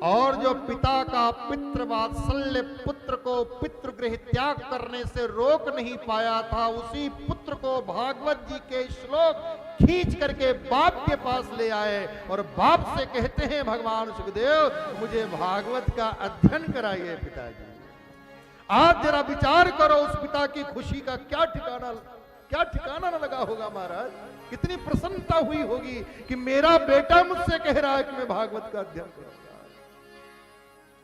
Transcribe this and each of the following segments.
और जो पिता का पितृवात्सल्य पुत्र को पितृगृह त्याग करने से रोक नहीं पाया था, उसी पुत्र को भागवत जी के श्लोक खींच करके बाप के पास ले आए और बाप से कहते हैं भगवान सुखदेव मुझे भागवत का अध्ययन कराइए पिताजी। आज जरा विचार करो उस पिता की खुशी का क्या ठिकाना न लगा होगा महाराज। कितनी प्रसन्नता हुई होगी कि मेरा बेटा मुझसे कह रहा है कि मैं भागवत का अध्ययन करूंगा।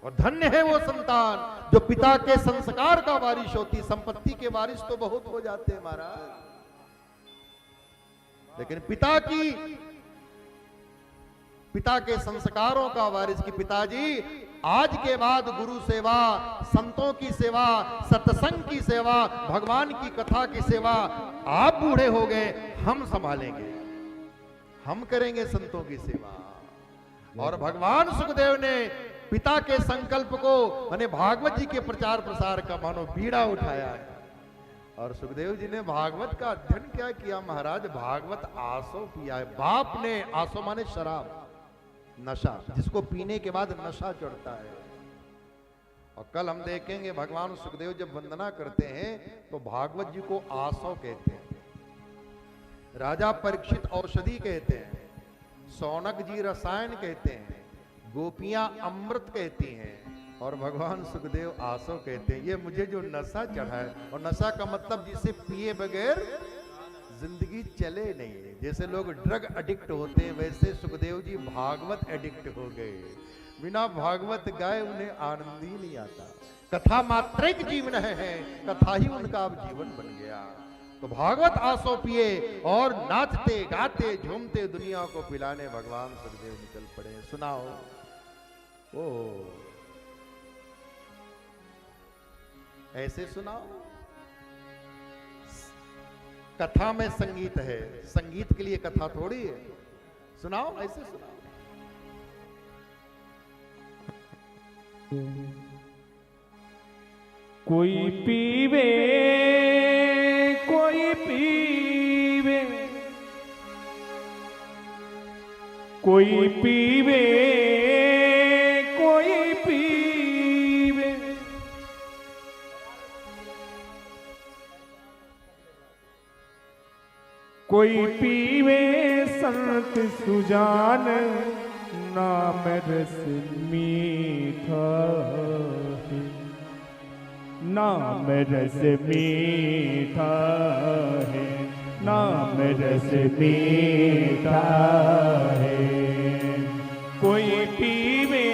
और धन्य है वो संतान जो पिता के संस्कार का वारिश होती। संपत्ति के वारिश तो बहुत हो जाते हैं महाराज, लेकिन पिता के संस्कारों का वारिस की पिताजी आज के बाद गुरु सेवा, संतों की सेवा, सत्संग की सेवा, भगवान की कथा की सेवा आप बूढ़े हो गए, हम संभालेंगे, हम करेंगे संतों की सेवा। और भगवान सुखदेव ने पिता के संकल्प को माने भागवत जी के प्रचार प्रसार का मानो बीड़ा उठाया है। और सुखदेव जी ने भागवत का अध्ययन क्या किया महाराज, भागवत आसो पिया है। बाप ने, आसो माने शराब, नशा, जिसको पीने के बाद नशा चढ़ता है। और कल हम देखेंगे भगवान सुखदेव जब वंदना करते हैं तो भागवत जी को आसो कहते हैं, राजा परीक्षित औषधि कहते हैं, सौनक जी रसायन कहते हैं, गोपियां अमृत कहती हैं और भगवान सुखदेव आसो कहते हैं। ये मुझे जो नशा चढ़ा है, और नशा का मतलब जिसे पिए बगैर जिंदगी चले नहीं। जैसे लोग ड्रग एडिक्ट होते हैं वैसे सुखदेव जी भागवत एडिक्ट हो गए। बिना भागवत गाए उन्हें आनंद ही नहीं आता। कथा मात्रिक जीवन है, कथा ही उनका अब जीवन बन गया। तो भागवत आसो पिए और नाचते गाते झूमते दुनिया को पिलाने भगवान सुखदेव निकल पड़े। सुनाओ ओ ऐसे सुनाओ। कथा में संगीत है, संगीत के लिए कथा थोड़ी है। सुनाओ, ऐसे सुनाओ। कोई पीवे कोई पीवे, कोई पीवे कोई पीवे, कोई पीवे संत सुजान, नाम रस मीठा है, नाम रस मीठा है, नाम रस मीठा है। कोई पीवे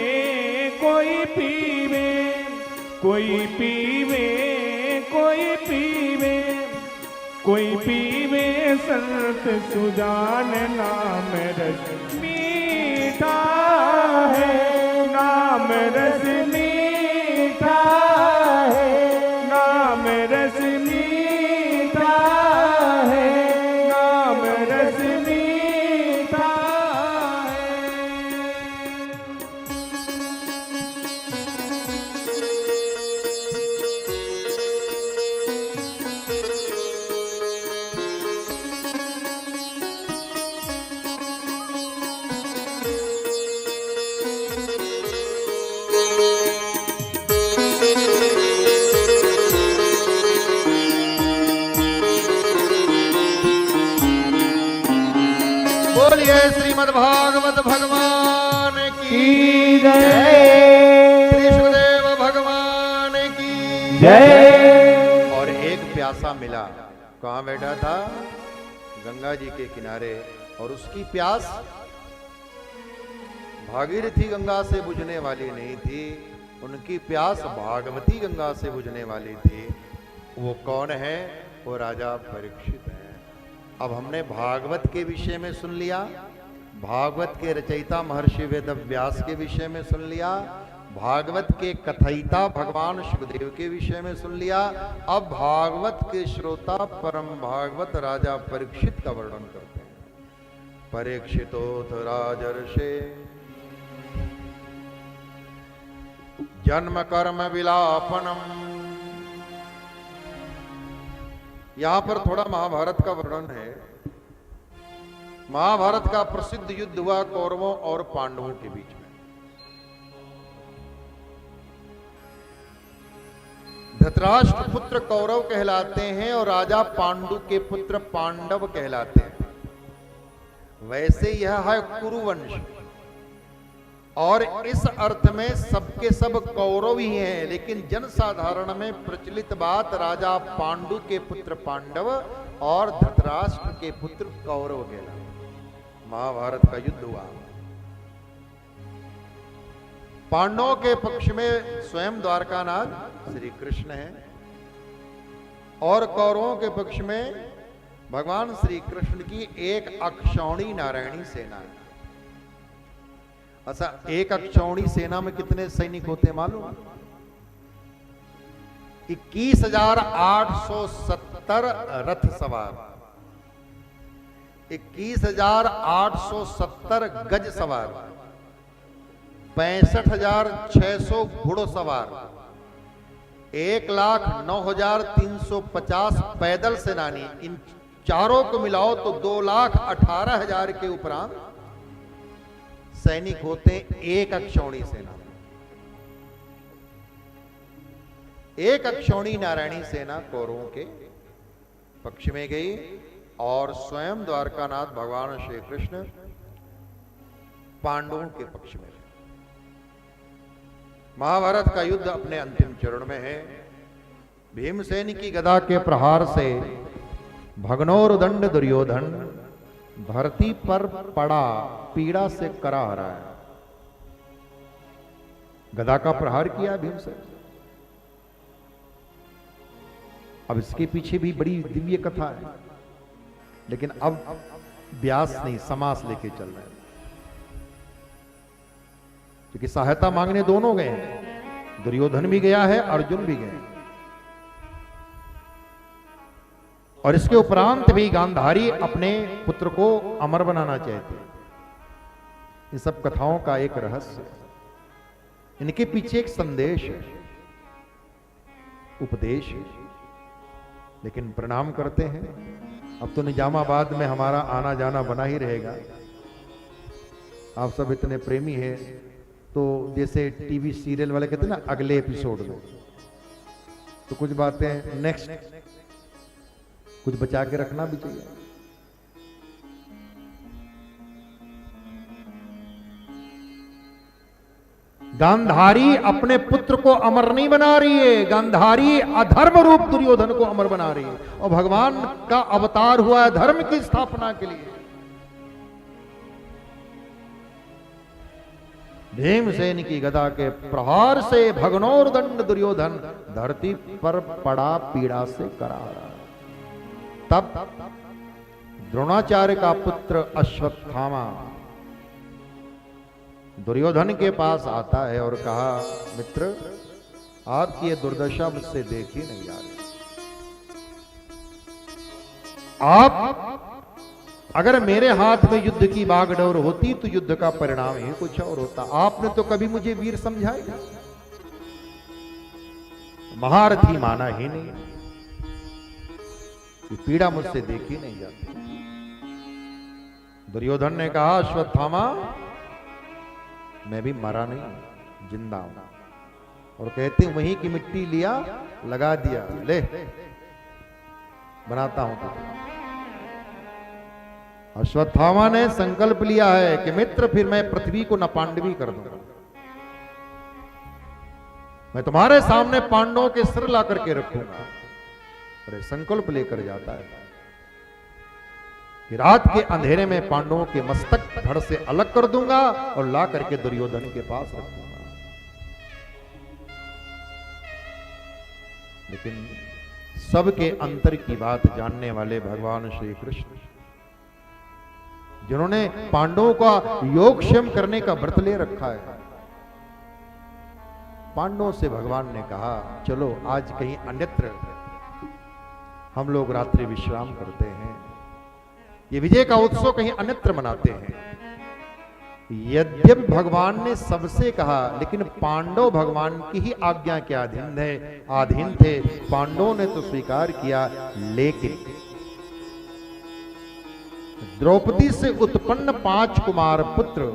कोई पीवे, कोई पीवे कोई पीवे, कोई पीवे संत सुजान, नाम रस मीठा है, नाम रस मीठा है, नाम रस मीठा है, नाम रस मीठा है। बोलिए श्रीमद् भागवत भगवान की जय, श्री सुखदेव भगवान की जय। और एक प्यासा मिला, कहाँ बैठा था? गंगा जी के किनारे। और उसकी प्यास भागीरथी गंगा से बुझने वाली नहीं थी, उनकी प्यास भागवती गंगा से बुझने वाली थी। वो कौन है? वो राजा परीक्षित है। अब हमने भागवत के विषय में सुन लिया, भागवत के रचयिता महर्षि वेदव्यास के विषय में सुन लिया, भागवत के कथयिता भगवान सुखदेव के विषय में सुन लिया। अब भागवत के श्रोता परम भागवत राजा परीक्षित का वर्णन करते हैं। परीक्षितोथ राजर्षे जन्म कर्म विलापनम। यहां पर थोड़ा महाभारत का वर्णन है। महाभारत का प्रसिद्ध युद्ध हुआ कौरवों और पांडवों के बीच में। धृतराष्ट्र पुत्र कौरव कहलाते हैं और राजा पांडु के पुत्र पांडव कहलाते हैं। वैसे यह है कुरुवंश और इस अर्थ में सबके सब कौरव ही हैं, लेकिन जनसाधारण में प्रचलित बात राजा पांडु के पुत्र पांडव और धृतराष्ट्र के पुत्र कौरव कहलाते। महाभारत का युद्ध हुआ। पांडवों के पक्ष में स्वयं द्वारकानाथ श्री कृष्ण हैं और कौरवों के पक्ष में भगवान श्री कृष्ण की एक अक्षौणी नारायणी सेना है। अच्छा, एक अक्षौणी सेना में कितने सैनिक होते हैं मालूम? 21,870 रथ सवार, 21,870 गज सवार, 65,600 घुड़सवार, 1,09,350 पैदल सेनानी। इन चारों को मिलाओ तो 2,18,000 के उपरांत सैनिक होते हैं एक अक्षौणी सेना। एक अक्षौणी नारायणी सेना कौरवों के पक्ष में गई और स्वयं द्वारकानाथ भगवान श्री कृष्ण पांडवों के पक्ष में। महाभारत का युद्ध अपने अंतिम चरण में है। भीमसेन की गदा के प्रहार से भग्नोर्दंड दुर्योधन धरती पर पड़ा, पीड़ा से करा रहा है। गदा का प्रहार किया भीमसेन। अब इसके पीछे भी बड़ी दिव्य कथा है, लेकिन अब व्यास नहीं समास लेके चल रहे हैं, क्योंकि सहायता मांगने दोनों गए हैं। दुर्योधन भी गया है, अर्जुन भी गए, और इसके उपरांत भी गांधारी अपने पुत्र को अमर बनाना चाहते हैं। इन सब कथाओं का एक रहस्य है, इनके पीछे एक संदेश है, उपदेश है। लेकिन प्रणाम करते हैं। अब तो निजामाबाद में हमारा आना जाना बना ही रहेगा। आप सब इतने प्रेमी हैं, तो जैसे टीवी सीरियल वाले कहते हैं ना, अगले एपिसोड में, तो कुछ बातें नेक्स्ट कुछ बचा के रखना भी चाहिए। गांधारी अपने पुत्र को अमर नहीं बना रही है, गांधारी अधर्म रूप दुर्योधन को अमर बना रही है, और भगवान का अवतार हुआ है धर्म की स्थापना के लिए। भीमसेन की गदा के प्रहार से भग्नोर्दंड दुर्योधन धरती पर पड़ा, पीड़ा से करारा। तब द्रोणाचार्य का पुत्र अश्वत्थामा दुर्योधन के पास आता है और कहा, मित्र, आपकी ये दुर्दशा मुझसे देखी नहीं जा रही। आप अगर मेरे हाथ में युद्ध की बागडोर होती तो युद्ध का परिणाम ही कुछ और होता। आपने तो कभी मुझे वीर समझा ही नहीं, महारथी माना ही नहीं, ये पीड़ा मुझसे देखी नहीं जाती। दुर्योधन ने कहा, अश्वत्थामा, मैं भी मरा नहीं, जिंदा हूं। और कहते वहीं की मिट्टी लिया, लगा दिया, ले बनाता हूं तुझे। अश्वत्थामा ने संकल्प लिया है कि मित्र, फिर मैं पृथ्वी को न पांडवी कर दूंगा, मैं तुम्हारे सामने पांडवों के सिर ला करके रखूंगा। अरे संकल्प लेकर जाता है कि रात के अंधेरे में पांडवों के मस्तक धड़ से अलग कर दूंगा और ला करके दुर्योधन के पास रखूंगा। लेकिन सबके अंतर की बात जानने वाले भगवान श्री कृष्ण, जिन्होंने पांडवों का योगक्षेम करने का व्रत ले रखा है, पांडवों से भगवान ने कहा, चलो आज कहीं अन्यत्र हम लोग रात्रि विश्राम करते हैं, ये विजय का उत्सव कहीं अन्यत्र मनाते हैं। यद्यपि भगवान ने सबसे कहा, लेकिन पांडव भगवान की ही आज्ञा के अधीन थे। पांडवों ने तो स्वीकार किया, लेकिन द्रौपदी से उत्पन्न 5 कुमार पुत्र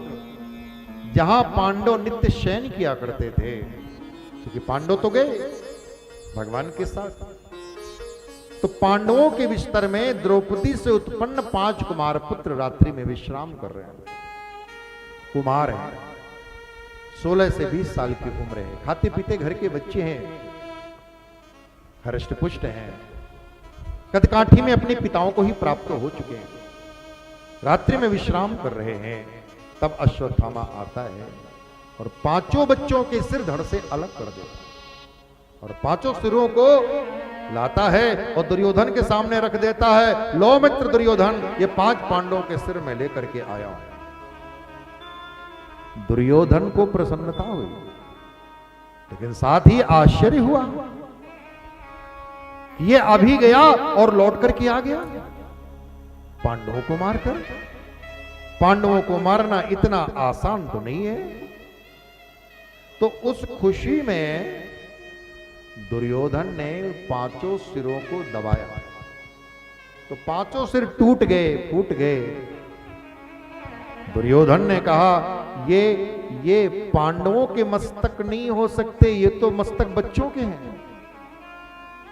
जहां पांडव नित्य शयन किया करते थे, क्योंकि पांडव तो गए, भगवान के साथ। तो पांडवों के बिस्तर में द्रौपदी से उत्पन्न 5 कुमार पुत्र रात्रि में विश्राम कर रहे हैं। कुमार हैं, 16 से 20 साल की उम्र है, खाते पीते घर के बच्चे हैं, हृष्ट पुष्ट हैं, कदकाठी में अपने पिताओं को ही प्राप्त हो चुके हैं, रात्रि में विश्राम कर रहे हैं। तब अश्वत्थामा आता है और 5 बच्चों के सिर धड़ से अलग कर देता है और 5 सिरों को लाता है और दुर्योधन के सामने रख देता है। लो मित्र दुर्योधन, ये 5 पांडवों के सिर में लेकर के आया हूं। दुर्योधन को प्रसन्नता हुई, लेकिन साथ ही आश्चर्य हुआ। ये अभी गया और लौट करके आ गया पांडवों को मारकर। पांडवों को मारना इतना आसान तो नहीं है। तो उस खुशी में दुर्योधन ने 5 सिरों को दबाया, तो 5 सिर टूट गए, फूट गए। दुर्योधन ने कहा ये पांडवों के मस्तक नहीं हो सकते, ये तो मस्तक बच्चों के हैं।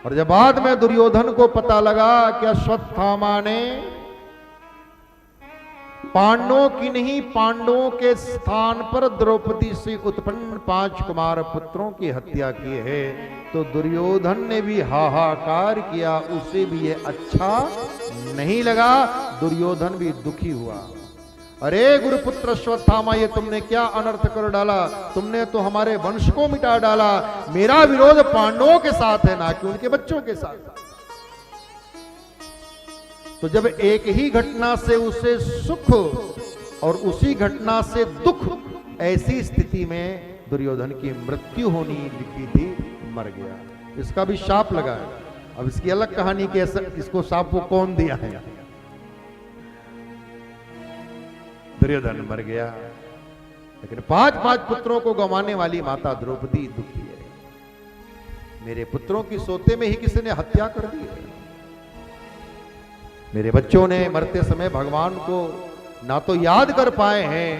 और जब बाद में दुर्योधन को पता लगा कि अश्वत्थामा ने पांडवों की नहीं, पांडवों के स्थान पर द्रौपदी से उत्पन्न 5 कुमार पुत्रों की हत्या की है, तो दुर्योधन ने भी हाहाकार किया। उसे भी ये अच्छा नहीं लगा, दुर्योधन भी दुखी हुआ। अरे गुरुपुत्र अश्वत्थामा, ये तुमने क्या अनर्थ कर डाला, तुमने तो हमारे वंश को मिटा डाला। मेरा विरोध पांडवों के साथ है, ना कि उनके बच्चों के साथ। तो जब एक ही घटना से उसे सुख और उसी घटना से दुख, ऐसी स्थिति में दुर्योधन की मृत्यु होनी लिखी थी, मर गया। इसका भी शाप लगा है। अब इसकी अलग कहानी कि इसको शाप वो कौन दिया है। दुर्योधन मर गया, लेकिन 5 पुत्रों को गंवाने वाली माता द्रौपदी दुखी है। मेरे पुत्रों की सोते में ही किसी ने हत्या कर दी है। मेरे बच्चों ने मरते समय भगवान को ना तो याद कर पाए हैं।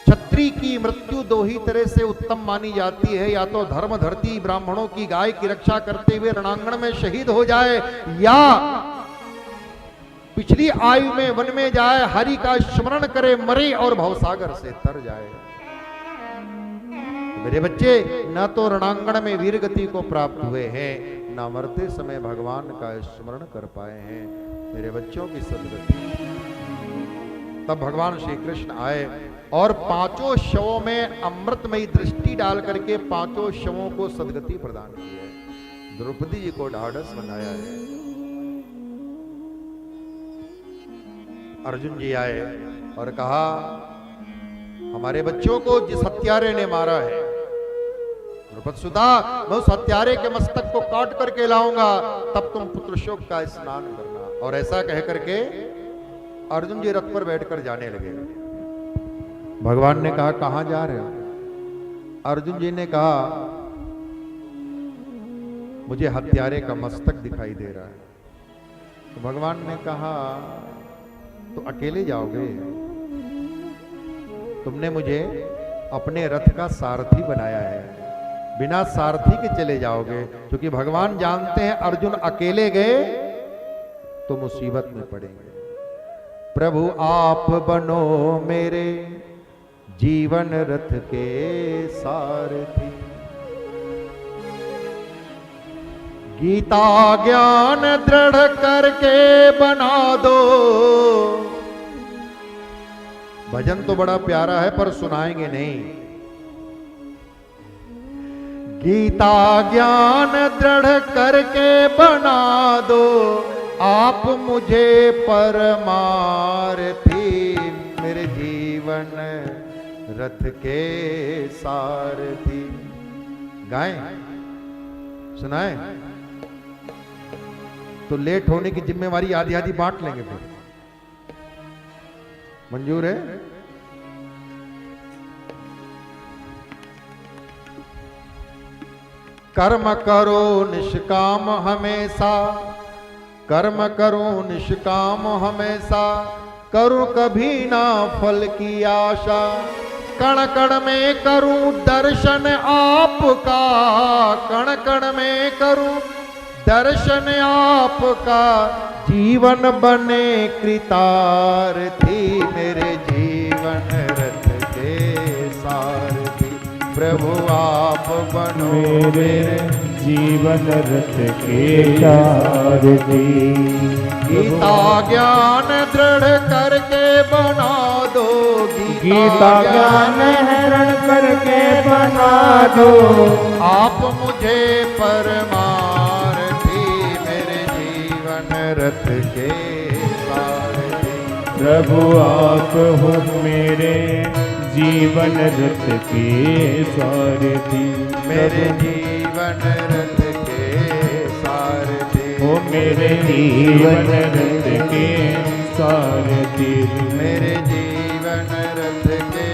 क्षत्रिय की मृत्यु 2 ही तरह से उत्तम मानी जाती है, या तो धर्म धरती ब्राह्मणों की गाय की रक्षा करते हुए रणांगण में शहीद हो जाए, या पिछली आयु में वन में जाए, हरि का स्मरण करे, मरे और भवसागर से तर जाए। मेरे बच्चे न तो रणांगण में वीर गति को प्राप्त हुए हैं, न मरते समय भगवान का स्मरण कर पाए हैं। मेरे बच्चों की सदगति। तब भगवान श्री कृष्ण आए और 5 शवों में अमृतमयी दृष्टि डाल करके 5 शवों को सदगति प्रदान की है। द्रौपदी जी को ढाढ़स बनाया है। अर्जुन जी आए और कहा, हमारे बच्चों को जिस हत्यारे ने मारा है, द्रौपदसुता, मैं उस हत्यारे के मस्तक को काट करके लाऊंगा, तब तुम पुत्र शोक का स्नान करना। और ऐसा कह करके अर्जुन जी रथ पर बैठकर जाने लगे। भगवान ने कहा, कहां जा रहे हो? अर्जुन जी ने कहा, मुझे हत्यारे का मस्तक दिखाई दे रहा है। तो भगवान ने कहा, तो अकेले जाओगे? तुमने मुझे अपने रथ का सारथी बनाया है, बिना सारथी के चले जाओगे? क्योंकि भगवान जानते हैं अर्जुन अकेले गए तो मुसीबत में पड़ेंगे। प्रभु आप बनो मेरे जीवन रथ के सारथी, गीता ज्ञान दृढ़ करके बना दो। भजन तो बड़ा प्यारा है पर सुनाएंगे नहीं। गीता ज्ञान दृढ़ करके बना दो, आप मुझे परमार्थी, मेरे जीवन रथ के सारथी। गाएं, सुनाएं? तो लेट होने की जिम्मेवारी आधी आधी बांट लेंगे फिर। मंजूर है? कर्म करो निष्काम हमेशा, कर्म करो निष्काम हमेशा, करो कभी ना फल की आशा। कण कण में करूं दर्शन आपका, कण कण में करूं दर्शन आपका, जीवन बने कृतार्थी, मेरे जीवन रथ के सारथी, प्रभु आप बनो मेरे जीवन रथ के सारथी। गीता ज्ञान दृढ़ करके बना दो, गीता ज्ञान हरण करके बना दो, आप मुझे परमार्थी, मेरे जीवन रथ के सारथी, प्रभु आप हो मेरे जीवन रथ के सारथी, मेरे जीवन रथ के सारथी, हो मेरे जीवन रथ के सारथी, मेरे जीवन रथ के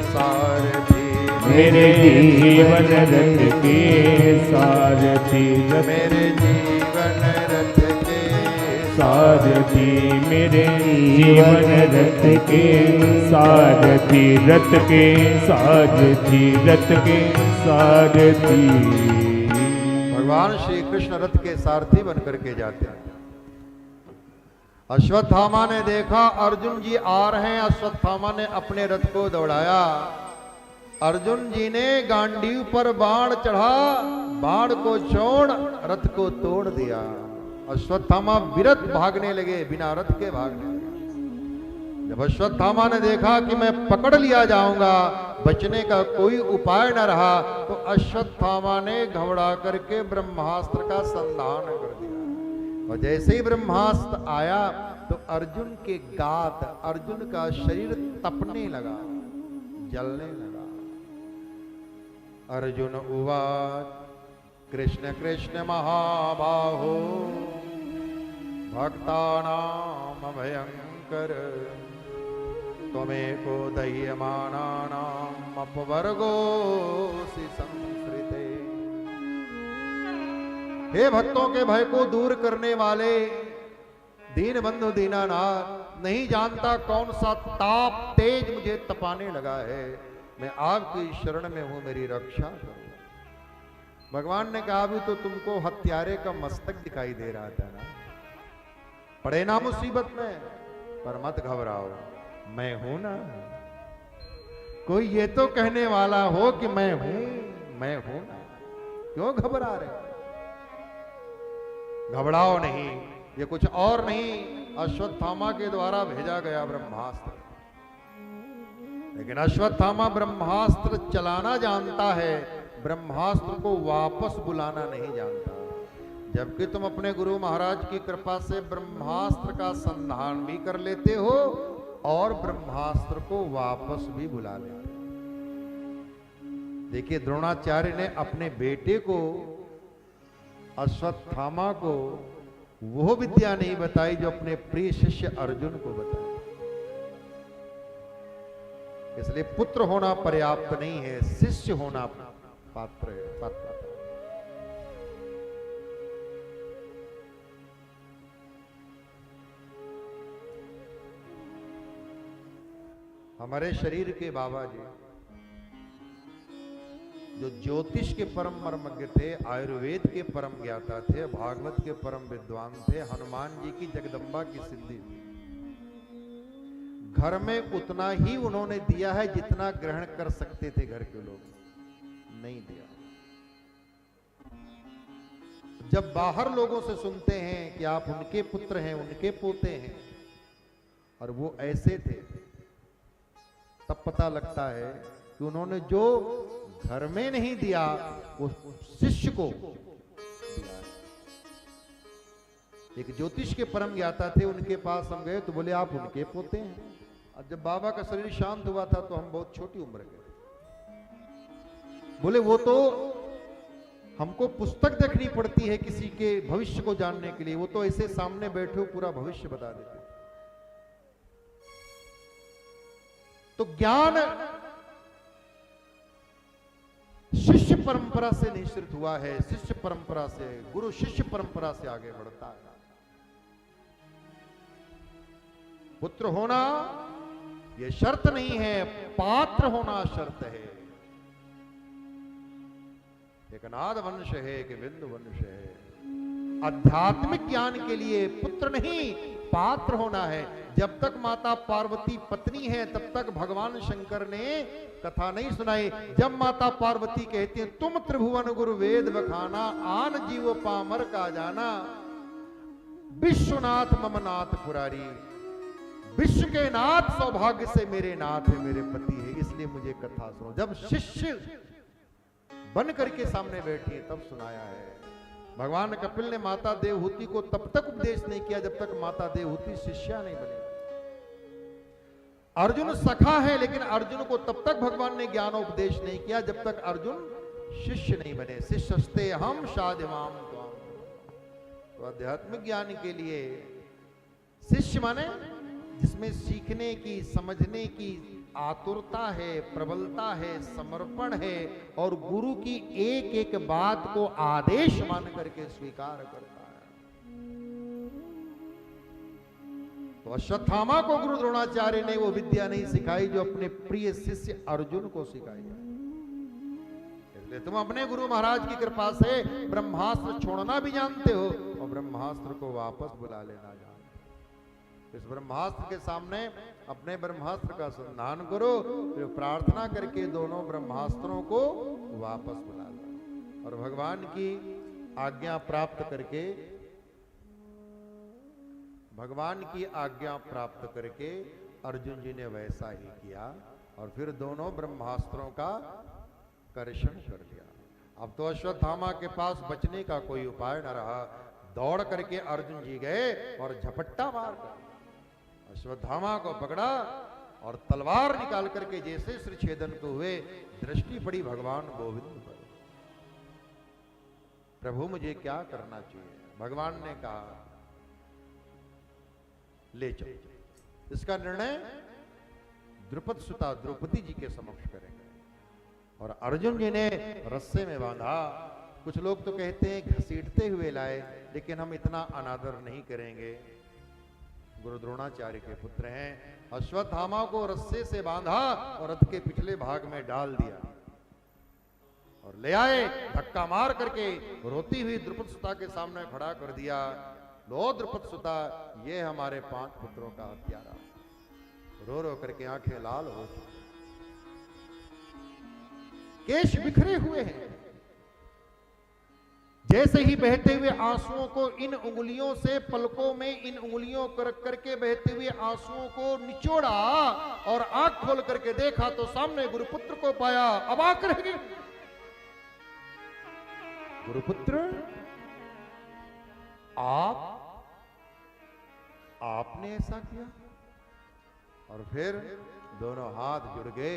सारथी, मेरे जीवन रथ के सारथी, मेरे जीवन रथ के सारथी, मेरे जीवन रथ के सारथी, रथ के सारथी, रथ के सारथी। भगवान श्री कृष्ण रथ के सारथी बन करके जाते हैं। अश्वत्थामा ने देखा अर्जुन जी आ रहे हैं, अश्वत्थामा ने अपने रथ को दौड़ाया, अर्जुन जी ने गांडीव पर बाण चढ़ा, बाण को छोड़ रथ को तोड़ दिया। अश्वत्थामा विरत भागने लगे, बिना रथ के भागने लगे। जब अश्वत्थामा ने देखा कि मैं पकड़ लिया जाऊंगा, बचने का कोई उपाय न रहा, तो अश्वत्थामा ने घबरा करके ब्रह्मास्त्र का संधान कर दिया। और जैसे ही ब्रह्मास्त्र आया तो अर्जुन के गात, अर्जुन का शरीर तपने लगा, जलने लगा। अर्जुन उवाच कृष्ण कृष्ण महाबाहो भक्तानाम भयंकर, त्वमेको दह्यमानानाम अपवर्गोऽसि संसृते। हे भक्तों के भय को दूर करने वाले दीन बंधु दीनानाथ, नहीं जानता कौन सा ताप तेज मुझे तपाने लगा है, मैं आपकी शरण में हूं, मेरी रक्षा करो। भगवान ने कहा अभी तो तुमको हत्यारे का मस्तक दिखाई दे रहा था ना, पड़े ना मुसीबत में, पर मत घबराओ, मैं हूं ना। कोई ये तो कहने वाला हो कि मैं हूं ना, क्यों घबरा रहे? घबराओ नहीं, ये कुछ और नहीं, अश्वत्थामा के द्वारा भेजा गया ब्रह्मास्त्र। लेकिन अश्वत्थामा ब्रह्मास्त्र चलाना जानता है, ब्रह्मास्त्र को वापस बुलाना नहीं जानता। जबकि तुम अपने गुरु महाराज की कृपा से ब्रह्मास्त्र का संधान भी कर लेते हो और ब्रह्मास्त्र को वापस भी बुला लेते हो। देखिए द्रोणाचार्य ने अपने बेटे को, अश्वत्थामा को, वो विद्या नहीं बताई जो अपने प्रिय शिष्य अर्जुन को बताई। इसलिए पुत्र होना पर्याप्त नहीं है, शिष्य होना पात्र है। हमारे शरीर के बाबा जी जो ज्योतिष के परम मर्मज्ञ थे, आयुर्वेद के परम ज्ञाता थे, भागवत के परम विद्वान थे, हनुमान जी की जगदम्बा की सिद्धि थी। घर में उतना ही उन्होंने दिया है जितना ग्रहण कर सकते थे, घर के लोग नहीं दिया। जब बाहर लोगों से सुनते हैं कि आप उनके पुत्र हैं, उनके पोते हैं, और वो ऐसे थे, तब पता लगता है कि उन्होंने जो घर में नहीं दिया वो शिष्य को दिया। एक ज्योतिष के परम ज्ञाता थे, उनके पास हम गए तो बोले आप उनके पोते हैं। और जब बाबा का शरीर शांत हुआ था तो हम बहुत छोटी उम्र के थे। बोले वो तो हमको पुस्तक देखनी पड़ती है किसी के भविष्य को जानने के लिए, वो तो ऐसे सामने बैठे पूरा भविष्य बता देते। तो ज्ञान शिष्य परंपरा से निश्चित हुआ है, शिष्य परंपरा से, गुरु शिष्य परंपरा से आगे बढ़ता है। पुत्र होना यह शर्त नहीं है, पात्र होना शर्त है। एक नाद वंश है कि बिंदु वंश है। आध्यात्मिक ज्ञान के लिए पुत्र नहीं पात्र होना है। जब तक माता पार्वती पत्नी है तब तक भगवान शंकर ने कथा नहीं सुनाई। जब माता पार्वती कहती है तुम त्रिभुवन गुरु वेद बखाना, आन जीव पामर का जाना, विश्वनाथ मम नाथ पुरारी, विश्व के नाथ सौभाग्य से मेरे नाथ है, मेरे पति है, इसलिए मुझे कथा सुनो। जब शिष्य बन करके सामने बैठी है तब सुनाया है। भगवान कपिल ने माता देवहूति को तब तक उपदेश नहीं किया जब तक माता देवहूति शिष्या नहीं बनी। अर्जुन सखा है लेकिन अर्जुन को तब तक भगवान ने ज्ञानोपदेश नहीं किया जब तक अर्जुन शिष्य नहीं बने। शिष्यस्ते हम शादिमाम त्वाम। तो आध्यात्मिक ज्ञान के लिए शिष्य माने जिसमें सीखने की, समझने की आतुरता है, प्रबलता है, समर्पण है और गुरु की एक एक बात को आदेश मान करके स्वीकार करता है। तो अश्वत्थामा को गुरु द्रोणाचार्य ने वो विद्या नहीं सिखाई जो अपने प्रिय शिष्य अर्जुन को सिखाई है। इसलिए तुम अपने गुरु महाराज की कृपा से ब्रह्मास्त्र छोड़ना भी जानते हो और ब्रह्मास्त्र को वापस बुला लेना जानते हो। इस ब्रह्मास्त्र के सामने अपने ब्रह्मास्त्र का संधान करो, फिर प्रार्थना करके दोनों ब्रह्मास्त्रों को वापस बुला लो। और भगवान की आज्ञा प्राप्त करके, भगवान की आज्ञा प्राप्त करके अर्जुन जी ने वैसा ही किया और फिर दोनों ब्रह्मास्त्रों का कर्षण कर दिया। अब तो अश्वत्थामा के पास बचने का कोई उपाय न रहा। दौड़ करके अर्जुन जी गए और झपट्टा मार कर अश्वत्थामा को पकड़ा और तलवार निकाल करके जैसे सिर छेदन को हुए, दृष्टि पड़ी भगवान गोविंद पर। प्रभु मुझे क्या करना चाहिए? भगवान ने कहा ले चलो। इसका निर्णय द्रुपद सुता द्रौपदी जी के समक्ष करेंगे। और अर्जुन जी ने रस्से में बांधा। कुछ लोग तो कहते हैं घसीटते हुए लाए, लेकिन हम इतना अनादर नहीं करेंगे। गुरु द्रोणाचार्य के पुत्र हैं। अश्वत्थामा को रस्से से बांधा और रथ के पिछले भाग में डाल दिया और ले आए, धक्का मार करके रोती हुई द्रुपद सुता के सामने खड़ा कर दिया। लो द्रुपद सुता, ये हमारे 5 पुत्रों का हत्यारा। रो रो करके आंखें लाल हो चुकी, केश बिखरे हुए हैं। जैसे ही बहते हुए आंसुओं को इन उंगलियों से, पलकों में इन उंगलियों कर करके बहते हुए आंसुओं को निचोड़ा और आंख खोल करके देखा तो सामने गुरुपुत्र को पाया। अबाक रह गए। गुरुपुत्र, आपने ऐसा किया? और फिर दोनों हाथ जुड़ गए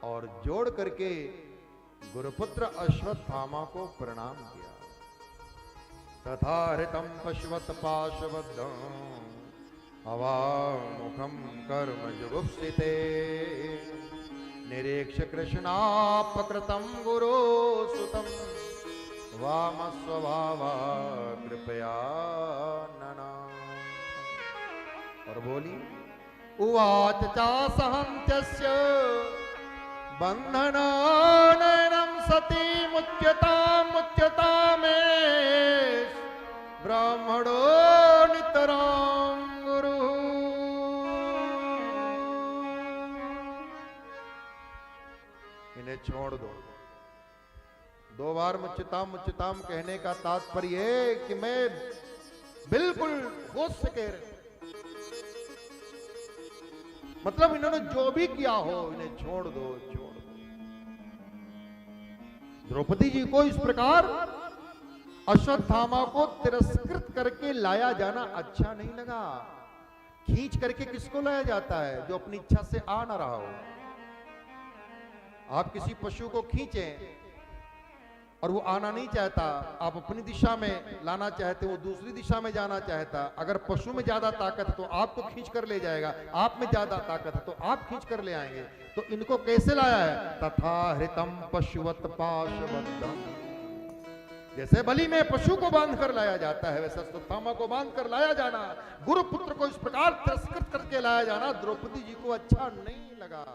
और जोड़ करके गुरुपुत्र अश्वत्थामा को प्रणाम किया। तथा हृतम पश्वत पाशबद्धं अवामुखं कर्म जुगुप्सिते निरीक्ष कृष्णापकृतं गुरो सुतं वामस्वभावा कृपया नना। और बोली उवाच चासहन्त्यस्य बन्धनानयनं सती मुच्यतामे ब्राह्मणो नितरां गुरु। इन्हें छोड़ दो। 2 बार मुच्यताम कहने का तात्पर्य है कि मैं बिल्कुल होश से कह रहा हूं। मतलब इन्होंने जो भी किया हो इन्हें छोड़ दो, छोड़ दो। द्रौपदी जी को इस प्रकार अश्वत्थामा को तिरस्कृत करके लाया जाना अच्छा नहीं लगा। खींच करके किसको लाया जाता है? जो अपनी इच्छा से आ ना रहा हो। आप किसी पशु को खींचें और वो आना नहीं चाहता, आप अपनी दिशा में लाना चाहते, वो दूसरी दिशा में जाना चाहता। अगर पशु में ज्यादा ताकत है तो आपको खींच कर ले जाएगा, आप में ज्यादा ताकत है तो आप खींच कर ले आएंगे। तो इनको कैसे लाया है? तथा हृतम पशुवत पाशबद्धं। जैसे बलि में पशु को बांध कर लाया जाता है, वैसे अश्वत्थामा को बांध कर लाया जाना, गुरुपुत्र को इस प्रकार तिरस्कृत करके लाया जाना द्रौपदी जी को अच्छा नहीं लगा।